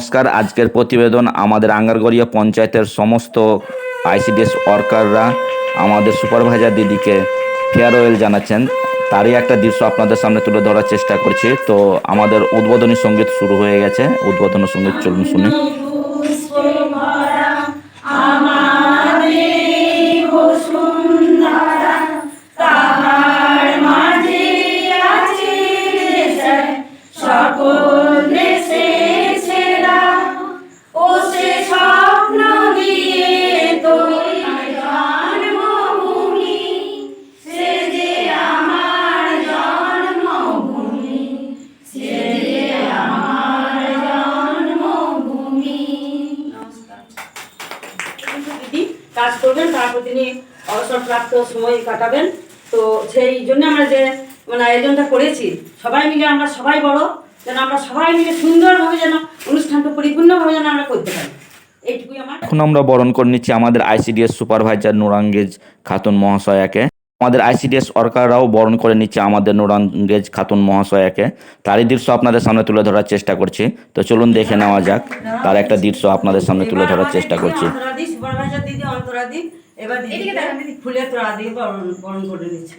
নমস্কার। আজকের প্রতিবেদন আমাদের আঙ্গারগড়িয়া পঞ্চায়েতের সমস্ত আইসিডিএস ওয়ার্কাররা আমাদের সুপারভাইজার দিদিকে ফেয়ারওয়েল জানাচ্ছেন, তারই একটা দৃশ্য আপনাদের সামনে তুলে ধরার চেষ্টা করছি। তো আমাদের উদ্বোধনী সঙ্গীত শুরু হয়ে গেছে। উদ্বোধনী সঙ্গীত চলুন শুনে। কাজ করবেন, তারপর তিনি অবসরপ্রাপ্ত সময় কাটাবেন। তো সেই জন্য আমরা যে আয়োজনটা করেছি, সবাই মিলে আমরা সবাই বড় যেন আমরা সবাই মিলে সুন্দরভাবে যেন অনুষ্ঠানটা পরিপূর্ণভাবে যেন আমরা করতে পারি, এইটুকুই আমার। এখন আমরা বরণ করে নিচ্ছি আমাদের আইসিডিএস সুপারভাইজার নুরাঙ্গেজ খাতুন মহাশয়াকে। আমাদের আইসিডিএস ওয়ার্কাররাও বরণ করে নিচ্ছে আমাদের নুরাঙ্গেজ খাতুন মহাশয়াকে। তারই দৃশ্য আপনাদের সামনে তুলে ধরার চেষ্টা করছি। তো চলুন দেখে নেওয়া যাক, তার একটা দৃশ্য আপনাদের সামনে তুলে ধরার চেষ্টা করছি। সুপারভাইজার দিদি অন্তরা দিদি এবার দিদি ফুলের তোড়া দিয়ে বরণ করে নিচ্ছে।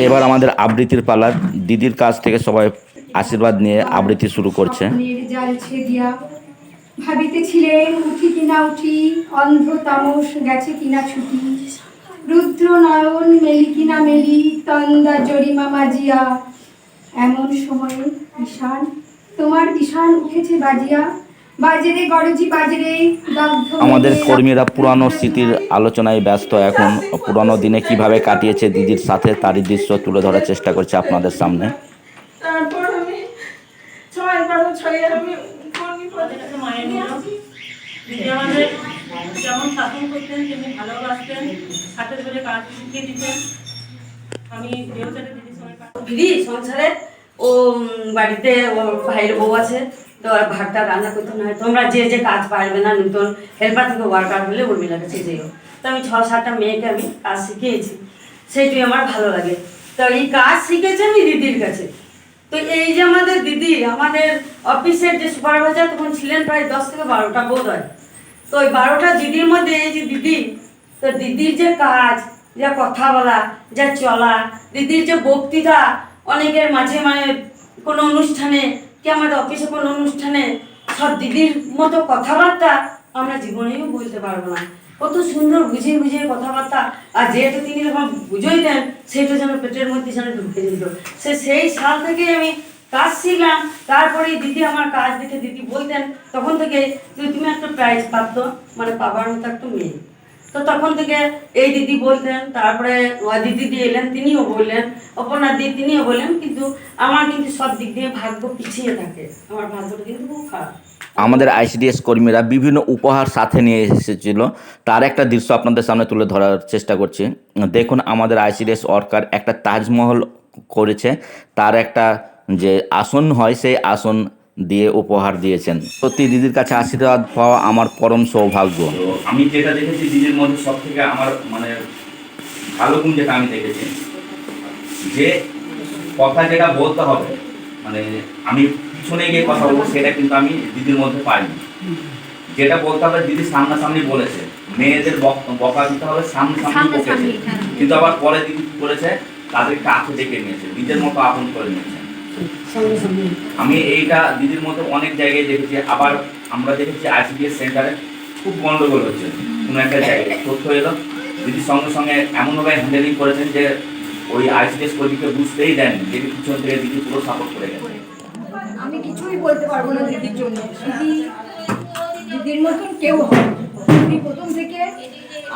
এবার আমাদের আবৃত্তির পালা। দিদির কাছ থেকে সবাই আশীর্বাদ নিয়ে আবৃত্তি শুরু করছে। জাল ছেদিয়া ভাবিতেছিলেন উঠি কিনা উঠি, অন্ধ তামস গেছে কিনা ছুটি, রুদ্র নয়ন মেলি কিনা মেলি, তন্দা জরিমা মাজিয়া। এমন সময়ে ঈশান তোমার ঈশান উঠেছে বাজিয়া, বাজরে গরজি বাজরে দগ্ধ। আমাদের কর্মীরা পুরানো স্মৃতির আলোচনায় ব্যস্ত। এখন পুরানো দিনে কিভাবে কাটিয়েছে দিদির সাথে তারই দৃশ্য তুলে ধরার চেষ্টা করছে আপনাদের সামনে। তারপর আমি দিদি আমাদের যেমন শাসন করতেন তেমনি ভালোবাসতেন, হাতের ধরে কাজ শিখিয়ে দিতেন। আমি দিদি সংসারে ও বাড়িতে ওর ভাইয়ের বউ আছে, তো আর ভাতটা রান্না করতে হয়। তোমরা যে যে কাজ পারবে না, নতুন হেল্পার থেকে ওয়ার্কার হলে উর্মিলার কাছে যেও। তো আমি 6-7টা মেয়েকে আমি কাজ শিখিয়েছি, সেইটাই আমার ভালো লাগে। তো এই কাজ শিখেছি আমি দিদির কাছে। তো এই যে আমাদের দিদি, আমাদের অফিসের যে সুপারভাইজার তখন ছিলেন প্রায় 10 থেকে 12টা বোধ হয়। তো ওই 12টা দিদির মধ্যে এই যে দিদি, তো দিদির যে কাজ, যা কথা বলা, যা চলা, দিদির যে বক্তৃতা, অনেকের মাঝে কোনো অনুষ্ঠানে কি আমাদের অফিসে কোনো অনুষ্ঠানে সব দিদির মতো কথাবার্তা আমরা জীবনেও বলতে পারবো না। কত সুন্দর বুঝিয়ে বুঝিয়ে কথাবার্তা, আর যেহেতু তিনি যখন বুঝোই দেন সেইটা যেন পেটের মধ্যে যেন ঢুকে যেত। সেই সাল থেকে আমি কাজ শিখলাম। তারপরে দিদি আমার কাজ দেখে দিদি বলতেন তখন থেকে তুমি একটা প্রাইজ প্রাপ্ত পাবার মতো একটা মেয়ে। তো তখন থেকে এই দিদি বলতেন, তারপরে দিদি এলেন, তিনিও বললেন, অপর্ণা দিদি তিনিও বললেন। কিন্তু আমার কিন্তু সব দিক দিয়ে ভাগ্য পিছিয়ে থাকে, আমার ভাগ্যটা কিন্তু খুব খারাপ। আমাদের আইসিডিএস কর্মীরা বিভিন্ন উপহার সাথে নিয়ে এসেছিল, তার একটা দৃশ্য আপনাদের সামনে তুলে ধরার চেষ্টা করছি। দেখুন, আমাদের আইসিডিএস ওয়ার্কার একটা তাজমহল করেছে, তার একটা যে আসন হয় সেই আসন দিয়ে উপহার দিয়েছেন। সত্যি দিদির কাছে আশীর্বাদ পাওয়া আমার পরম সৌভাগ্য। আমি যেটা দেখেছি দিদির মধ্যে সব থেকে আমার ভালো গুণ যেটা আমি দেখেছি, যে কথা যেটা বলতে হবে আমি পিছনে গিয়ে কথা বলবো, সেটা কিন্তু আমি দিদির মধ্যে পাইনি। যেটা বলতে হবে দিদি সামনাসামনি বলেছে, মেয়েদের বকা দিতে হবে সামনাসামনি বকেছে, কিন্তু আবার পরে দিদি করেছে তাদের কাছে ডেকে নিয়েছে, নিজের মতো আপন করে নিয়েছে। আমি এইটা দিদির মধ্যে অনেক জায়গায় দেখেছি। আবার আমরা দেখেছি আইসিডিএস সেন্টারে খুব গন্ডগোল হচ্ছে কোনো একটা জায়গায়, তথ্য এলো, দিদির সঙ্গে সঙ্গে এমনভাবে হ্যান্ডেলিং করেছেন যে ওই আইসিডিএস কর্মীকে বুঝতেই দেন, দিদি পিছন থেকে দিদি পুরো সাপোর্ট করে গেছে। আমি কিছুই বলতে পারবো না দিদির জন্য। দিদির মতন কেউ হয়। দিদি প্রথম থেকে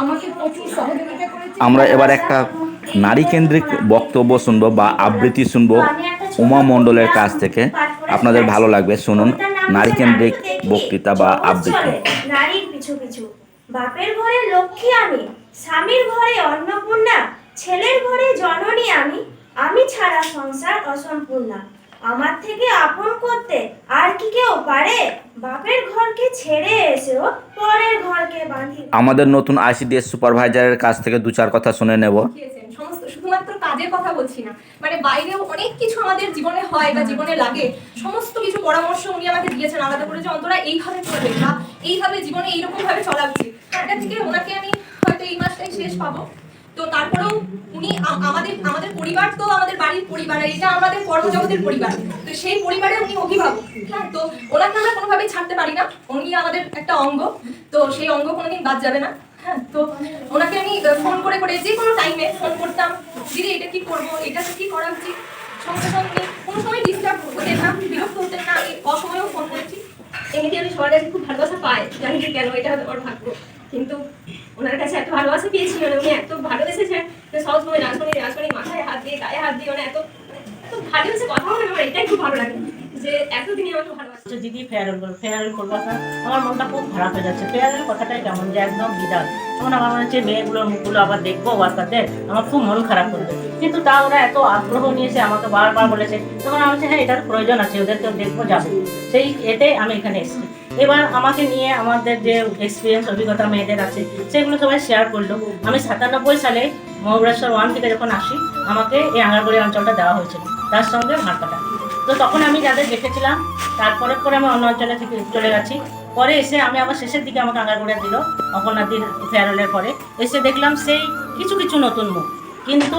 আমাকে প্রচুর সহযোগিতা করেছে। আমরা এবার একটা নারী কেন্দ্রিক বক্তব্য শুনবো বা আবৃত্তি শুনবো উমা মণ্ডলের কাছ থেকে। আপনাদের ভালো লাগবে, শুনুন নারী কেন্দ্রিক বক্তৃতা বা আবৃত্তি। নারীর পিছু পিছু বাপের ঘরে লক্ষ্মী আমি, স্বামীর ঘরে অন্নপূর্ণা, ছেলের ঘরে জননী আমি, আমি ছাড়া সংসার অসম্পূর্ণা। আমার থেকে আপন করতে আর কি কেউ পারে? বাপের ঘরকে ছেড়ে এসেও পরের ঘরকে বাঁধি। আমাদের নতুন আইসিডিএস সুপারভাইজারের কাছ থেকে 2-4 কথা শুনে নেব। শিখিয়েছেন। সমস্ত শুধুমাত্র কাজের কথা বলছি না, মানে বাইরেও অনেক কিছু আমাদের জীবনে হয় বা জীবনে লাগে, সমস্ত কিছু পরামর্শ উনি আমাকে দিয়েছেন আলাদা করে, যে অন্তরা এইভাবে করবে বা এইভাবে জীবনে এইরকম ভাবে চলা উচিত। তার থেকে ওনাকে আমি হয়তো এই মাসটাই শেষ পাবো, তো তারপরেও উনি আমাদের পরিবার, তো আমাদের বাড়ির পরিবার, এটা আমাদের কর্মজগতের পরিবার, তো সেই পরিবারে উনি অভিভাবক। হ্যাঁ, তো ওনাকে আমরা কোনোভাবেই ছাড়তে পারি না, উনি আমাদের একটা অঙ্গ, তো সেই অঙ্গ কোনোদিন বাদ যাবে না। হ্যাঁ, তো ওনাকে আমি ফোন করে করে যে কোনো টাইমে ফোন করতাম, দিদি এটা কি করবো, এটা কি করা উচিত, সঙ্গে সঙ্গে কোনো সময় ডিস্টার্ব হতেন না, বিরক্ত হতেন না, আমি অসময়েও ফোন করেছি। এমনিতে আমি সবার কাছে খুব ভালোবাসা পাই, জানি না কেন, এটা ওর ভাগ্য, কিন্তু ওনার কাছে এত ভালোবাসা পেয়েছি, মানে উনি এত ভালোবেসেছেন যে সব সময় রাজমণি মাথায় হাত দিয়ে গায়ে হাত দিয়ে, মানে এত ভালোবেসে কথা বলে, আমার এটাই খুব ভালো লাগে যে এতদিনই আমাকে ভালোবাসে। দিদি ফেয়ারওয়েল করবো, আমার মনটা খুব খারাপ হয়ে যাচ্ছে। ফেয়ারওয়েল কথাটাই কেমন যে একদম বিদায়, তখন আমার মনে হচ্ছে মেয়েগুলোর মুখগুলো আবার দেখবো ওয়ার্কারদের, আমার খুব মন খারাপ করবে। কিন্তু তা ওরা এত আগ্রহ নিয়েছে, আমাকে বারবার বলেছে, তখন আমি বলছি হ্যাঁ এটার প্রয়োজন আছে, ওদেরকেও দেখবো, যাবো, সেই এতে আমি এখানে এসেছি। এবার আমাকে নিয়ে আমাদের যে এক্সপিরিয়েন্স অভিজ্ঞতা মেয়েদের আছে সেগুলো সবাই শেয়ার করলো। আমি 97 সালে মহাবরেশ্বর 1 থেকে যখন আসি, আমাকে এই আঙ্গারবাড়ি অঞ্চলটা দেওয়া হয়েছিল, তার সঙ্গে ভাড়কাটা। তো তখন আমি যাদের দেখেছিলাম, তারপরে আমি অন্য অঞ্চলে থেকে চলে গেছি। পরে এসে আমি আবার শেষের দিকে আমাকে আঙ্গারবাড়ি দিল অপর্ণাদির ফেয়ারওয়েলের পরে, এসে দেখলাম সেই কিছু কিছু নতুন মুখ, কিন্তু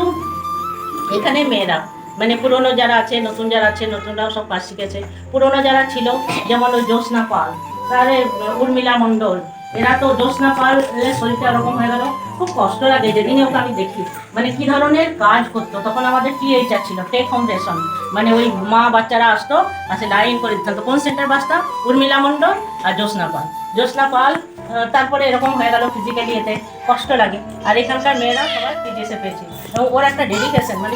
এখানে মেয়েরা মানে পুরনো যারা আছে, নতুন যারা আছে, নতুনরাও সব কাজ শিখেছে। পুরনো যারা ছিল যেমন ওই জ্যোৎস্না পাল, তাহলে উর্মিলা মণ্ডল, এরা তো জ্যোৎস্না পাল শরীরটা এরকম হয়ে গেল, খুব কষ্ট লাগে যেদিনে ওকে আমি দেখি, মানে কি ধরনের কাজ করতো। তখন আমাদের টিএইচআর ছিল, টেক হোম রেশন, মানে ওই মা বাচ্চারা আসতো, আসে লাইন করে দিতাম। তো কোন সেন্টার বাসটা? উর্মিলা মণ্ডল আর জ্যোৎস্না পাল তারপরে এরকম হয়ে গেল ফিজিক্যালি, এতে কষ্ট লাগে। আর এখানকার মেয়েরা সবাই পিজিএসে পেয়েছে, এবং ওর একটা ডেডিকেশন, মানে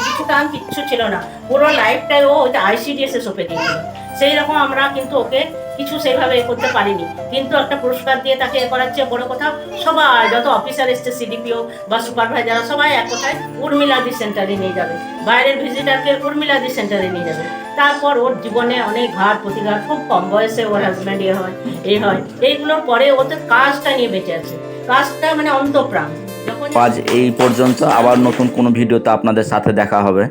কিচ্ছু ছিল না, পুরো লাইফটাই ও ওইটা আইসিডিএসে সঁপে দিয়েছিল। সেই রকম আমরা কিন্তু ওকে কিছু সেইভাবে করতে পারিনি, কিন্তু একটা পুরস্কার দিয়ে তাকে করাচ্ছে। বড় কথা, সবাই যত অফিসার এসছে, সিডিপিও বা সুপারভাইজার, সবাই এক কথায় উর্মিলাদি সেন্টারে নিয়ে যাবে, বাইরের ভিজিটারকে উর্মিলাদি সেন্টারে নিয়ে যাবে। তারপর ওর জীবনে অনেক ঘাট প্রতিঘাত, খুব কম বয়সে ওর হাজব্যান্ড হয়, এইগুলোর পরে ও তো কাজটা নিয়ে বেঁচে আছে, কাজটা মানে অন্তপ্রাণ। যখন আজ এই পর্যন্ত, আবার নতুন কোনো ভিডিওতে আপনাদের সাথে দেখা হবে।